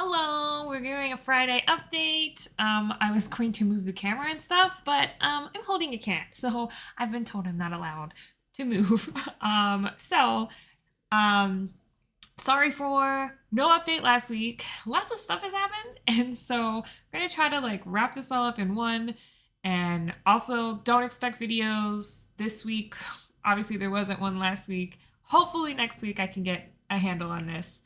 Hello, we're doing a Friday update. I was going to move the camera and stuff, but I'm holding a cat, so I've been told I'm not allowed to move. So um, sorry for no update last week. Lots of stuff has happened, and so we're gonna try to like wrap this all up in one. And also, don't expect videos this week. Obviously, there wasn't one last week. Hopefully, next week I can get a handle on this.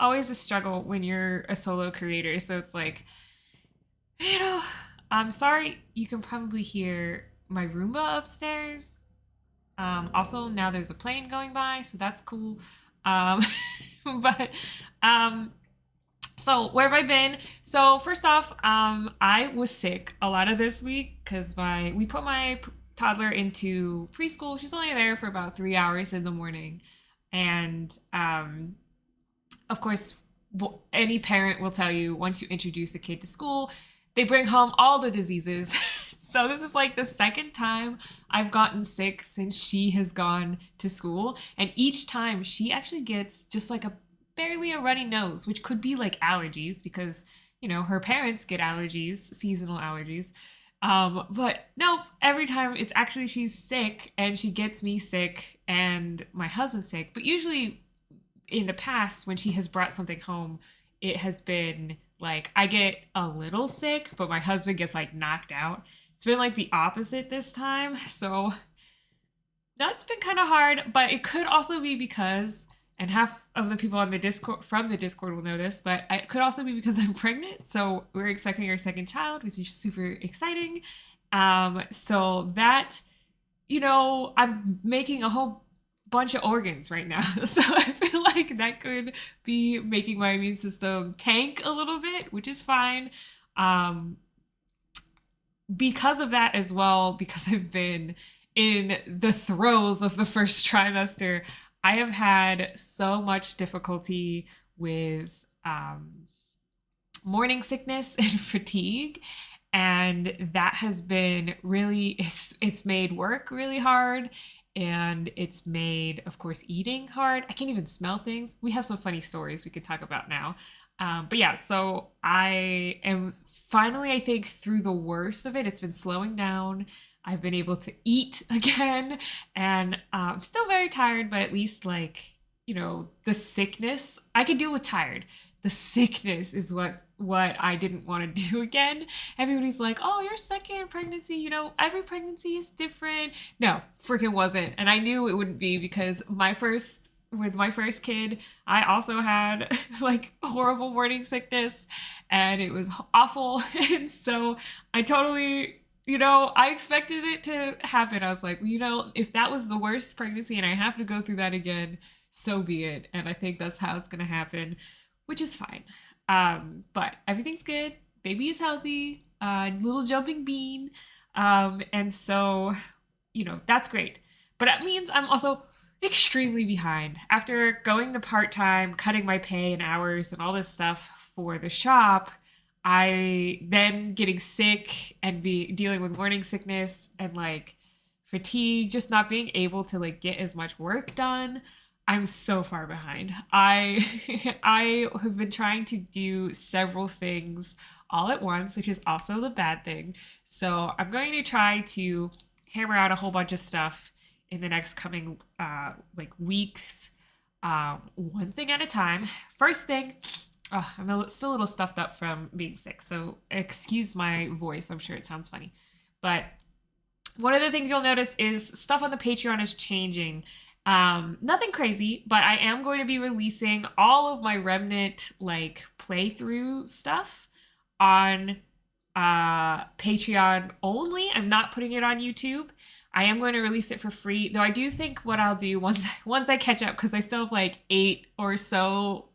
Always a struggle when you're a solo creator. So it's like, you know, I'm sorry. You can probably hear my Roomba upstairs. Also, now there's a plane going by, so that's cool. Um, but um, so where have I been? So first off, I was sick a lot of this week because we put my toddler into preschool. She's only there for about 3 hours in the morning, and of course, any parent will tell you once you introduce a kid to school, they bring home all the diseases. So this is like the second time I've gotten sick since she has gone to school. And each time she actually gets just like barely a runny nose, which could be like allergies because, her parents get allergies, seasonal allergies. But nope, every time it's actually she's sick and she gets me sick and my husband's sick. But usually in the past when she has brought something home, it has been like I get a little sick, but my husband gets like knocked out. It's been like the opposite this time. So that's been kind of hard, but it could also be because and half of the people on the Discord from the Discord will know this, but it could also be because I'm pregnant. So we're expecting our second child, which is super exciting. So that, I'm making a whole bunch of organs right now. So I feel like that could be making my immune system tank a little bit, which is fine. Um, because of that as well, because I've been in the throes of the first trimester, I have had so much difficulty with morning sickness and fatigue. And that has been really, it's made work really hard, and it's made, of course, eating hard. I can't even smell things. We have some funny stories we could talk about now. But yeah, so I am finally, I think, through the worst of it. It's been slowing down. I've been able to eat again, and I'm still very tired, but at least, like, the sickness, I can deal with tired. The sickness is what I didn't want to do again. Everybody's like, "Oh, your second pregnancy, every pregnancy is different." No, freaking wasn't. And I knew it wouldn't be because with my first kid, I also had like horrible morning sickness and it was awful. And so I totally, I expected it to happen. I was like, if that was the worst pregnancy and I have to go through that again, so be it. And I think that's how it's going to happen, which is fine. But everything's good. Baby is healthy. Little jumping bean. And so, that's great. But that means I'm also extremely behind. After going to part time, cutting my pay and hours and all this stuff for the shop, I then getting sick and be dealing with morning sickness and like fatigue, just not being able to like get as much work done. I'm so far behind. I I have been trying to do several things all at once, which is also the bad thing. So I'm going to try to hammer out a whole bunch of stuff in the next coming like weeks, one thing at a time. First thing, oh, still a little stuffed up from being sick, so excuse my voice. I'm sure it sounds funny, but one of the things you'll notice is stuff on the Patreon is changing. Nothing crazy, but I am going to be releasing all of my Remnant like playthrough stuff on Patreon only. I'm not putting it on YouTube. I am going to release it for free, though I do think what I'll do once I catch up, because I still have like 8 or so.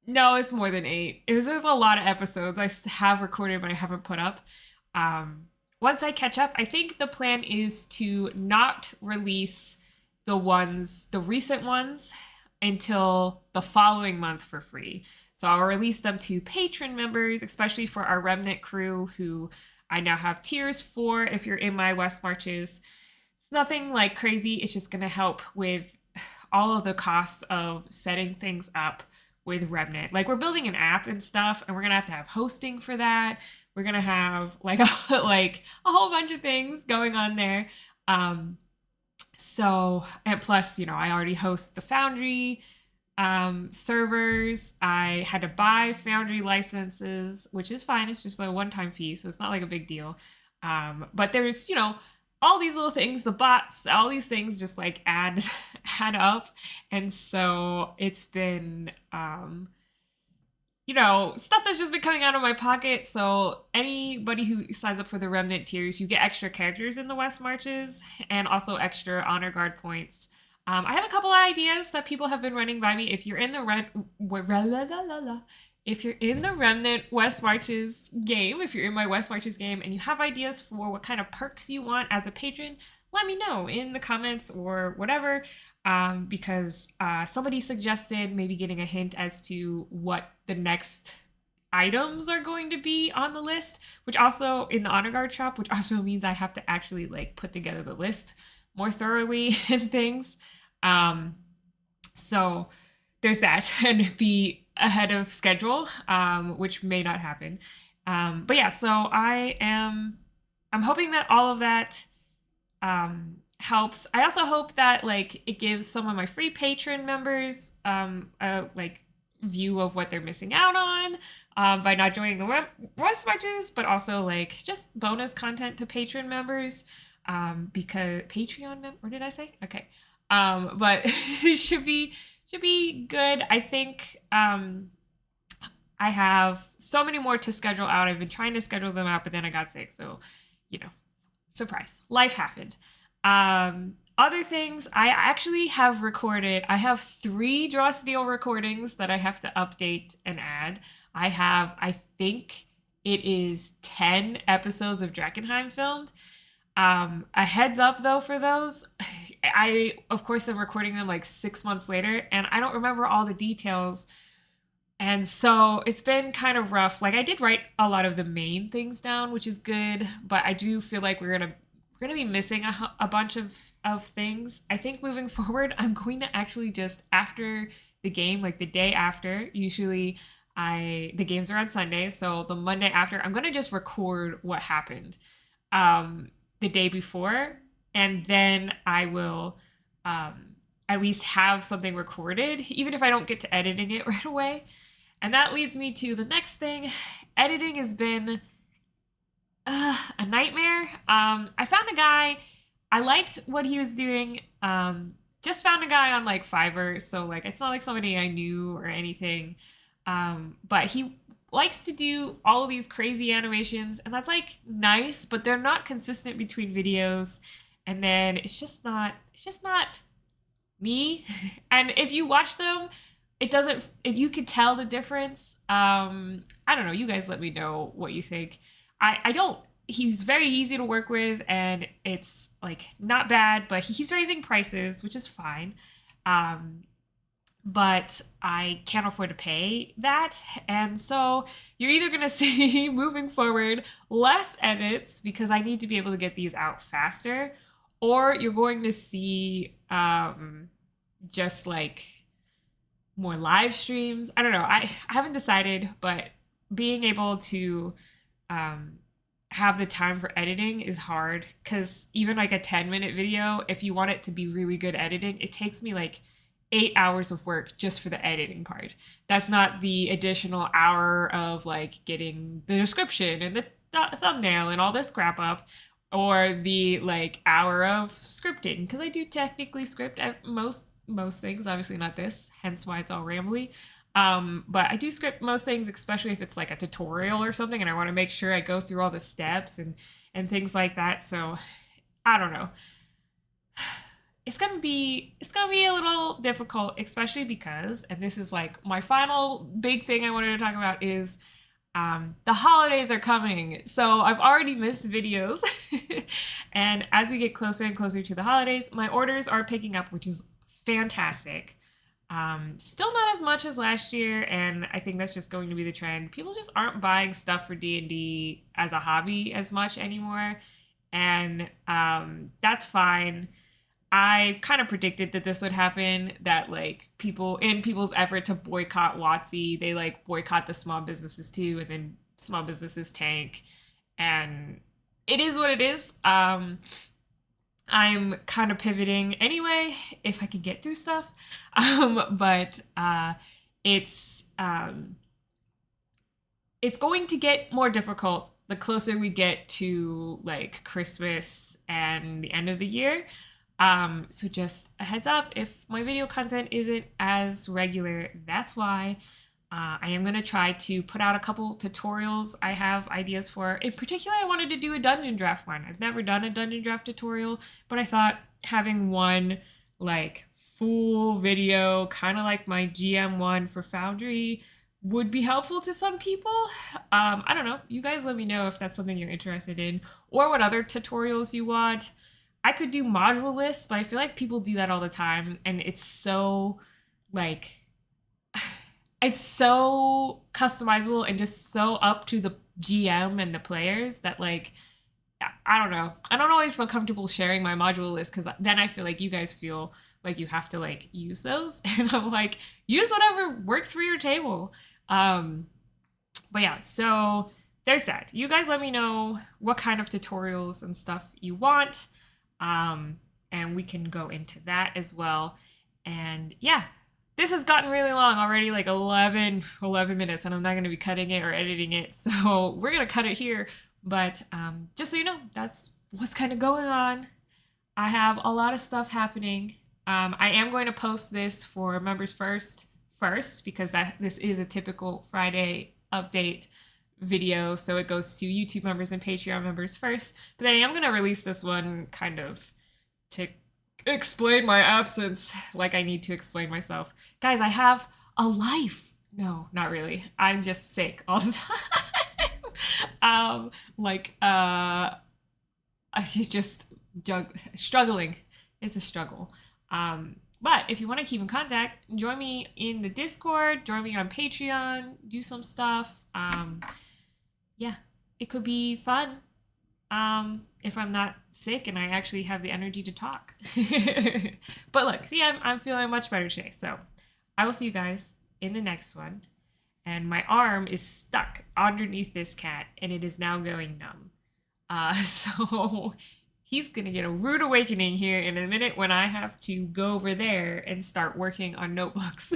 No, it's more than 8. There's a lot of episodes I have recorded but I haven't put up. Um, Once I catch up, I think the plan is to not release the recent ones, until the following month for free. So I'll release them to patron members, especially for our Remnant crew, who I now have tiers for if you're in my West Marches. It's nothing like crazy. It's just going to help with all of the costs of setting things up with Remnant. Like we're building an app and stuff, and we're gonna have to have hosting for that. We're gonna have like like a whole bunch of things going on there. Um, so and plus, I already host the Foundry servers. I had to buy Foundry licenses, which is fine. It's just a one-time fee, so it's not like a big deal. But there's, all these little things, the bots, all these things just like add up. And so it's been stuff that's just been coming out of my pocket. So anybody who signs up for the Remnant tiers, you get extra characters in the West Marches and also extra honor guard points. I have a couple of ideas that people have been running by me. If you're in the Remnant West Marches game, if you're in my West Marches game and you have ideas for what kind of perks you want as a patron, let me know in the comments or whatever. Because somebody suggested maybe getting a hint as to what the next items are going to be on the list, which also in the honor guard shop, which also means I have to actually like put together the list more thoroughly and things. So there's that, and be ahead of schedule, which may not happen. But yeah, so I'm hoping that all of that helps. I also hope that like it gives some of my free patron members a like view of what they're missing out on by not joining the West Marches, but also like just bonus content to patron members because Patreon what did I say? Okay. But it should be good. I think I have so many more to schedule out. I've been trying to schedule them out, but then I got sick, so surprise, life happened. Other things, I actually have recorded. I have 3 Draw Steel recordings that I have to update and add. I think it is 10 episodes of Drakkenheim filmed. A heads up though for those, I of course am recording them like 6 months later, and I don't remember all the details. And so it's been kind of rough. Like I did write a lot of the main things down, which is good, but I do feel like we're gonna be missing a bunch of things. I think moving forward, I'm going to actually just after the game, like the day after, usually the games are on Sunday, so the Monday after, I'm gonna just record what happened the day before, and then I will at least have something recorded, even if I don't get to editing it right away. And that leads me to the next thing. Editing has been a nightmare. I found a guy. I liked what he was doing. Just found a guy on like Fiverr, so like it's not like somebody I knew or anything. But he likes to do all of these crazy animations, and that's like nice, but they're not consistent between videos. And then it's just not me. And if you watch them, it doesn't. You could tell the difference. I don't know. You guys let me know what you think. I don't. He's very easy to work with, and it's like not bad, but he keeps raising prices, which is fine. But I can't afford to pay that. And so you're either going to see moving forward less edits because I need to be able to get these out faster, or you're going to see just like more live streams. I don't know. I haven't decided, but being able to have the time for editing is hard, because even like a 10-minute video, if you want it to be really good editing, it takes me like 8 hours of work just for the editing part. That's not the additional hour of like getting the description and the thumbnail and all this crap up, or the like hour of scripting, because I do technically script at most things, obviously not this, hence why it's all rambly. But I do script most things, especially if it's like a tutorial or something, and I want to make sure I go through all the steps and things like that. So I don't know. It's gonna be a little difficult, especially because, and this is like my final big thing I wanted to talk about, is the holidays are coming. So I've already missed videos, and as we get closer and closer to the holidays, my orders are picking up, which is fantastic. Still not as much as last year, and I think that's just going to be the trend. People just aren't buying stuff for D&D as a hobby as much anymore, and that's fine. I kind of predicted that this would happen, that like people in people's effort to boycott WotC, they like boycott the small businesses too, and then small businesses tank. And it is what it is. I'm kind of pivoting anyway if I can get through stuff. But it's um, it's going to get more difficult the closer we get to like Christmas and the end of the year. So just a heads up, if my video content isn't as regular, that's why. I am going to try to put out a couple tutorials I have ideas for. In particular, I wanted to do a Dungeondraft one. I've never done a Dungeondraft tutorial, but I thought having one like full video, kind of like my GM one for Foundry, would be helpful to some people. I don't know. You guys let me know if that's something you're interested in or what other tutorials you want. I could do module lists, but I feel like people do that all the time, and it's so like it's so customizable and just so up to the GM and the players that like I don't know. I don't always feel comfortable sharing my module list because then I feel like you guys feel like you have to like use those, and I'm like, use whatever works for your table. Um, but yeah, so there's that. You guys let me know what kind of tutorials and stuff you want, um, and we can go into that as well. And yeah, this has gotten really long already, like 11 minutes, and I'm not going to be cutting it or editing it, so we're going to cut it here. But just so you know, that's what's kind of going on. I have a lot of stuff happening. I am going to post this for members first because this is a typical Friday update video, so it goes to YouTube members and Patreon members first. But then I am going to release this one kind of to explain my absence like I need to explain myself. Guys, I have a life. No, not really. I'm just sick all the time. Like I just struggling. It's a struggle. But if you want to keep in contact, join me in the Discord, join me on Patreon, do some stuff. Yeah, it could be fun. If I'm not sick and I actually have the energy to talk. But look, see, I'm feeling much better today. So I will see you guys in the next one. And my arm is stuck underneath this cat and it is now going numb. So he's gonna get a rude awakening here in a minute when I have to go over there and start working on notebooks.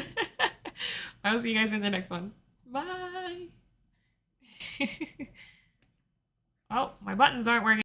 I will see you guys in the next one. Bye. Oh, my buttons aren't working.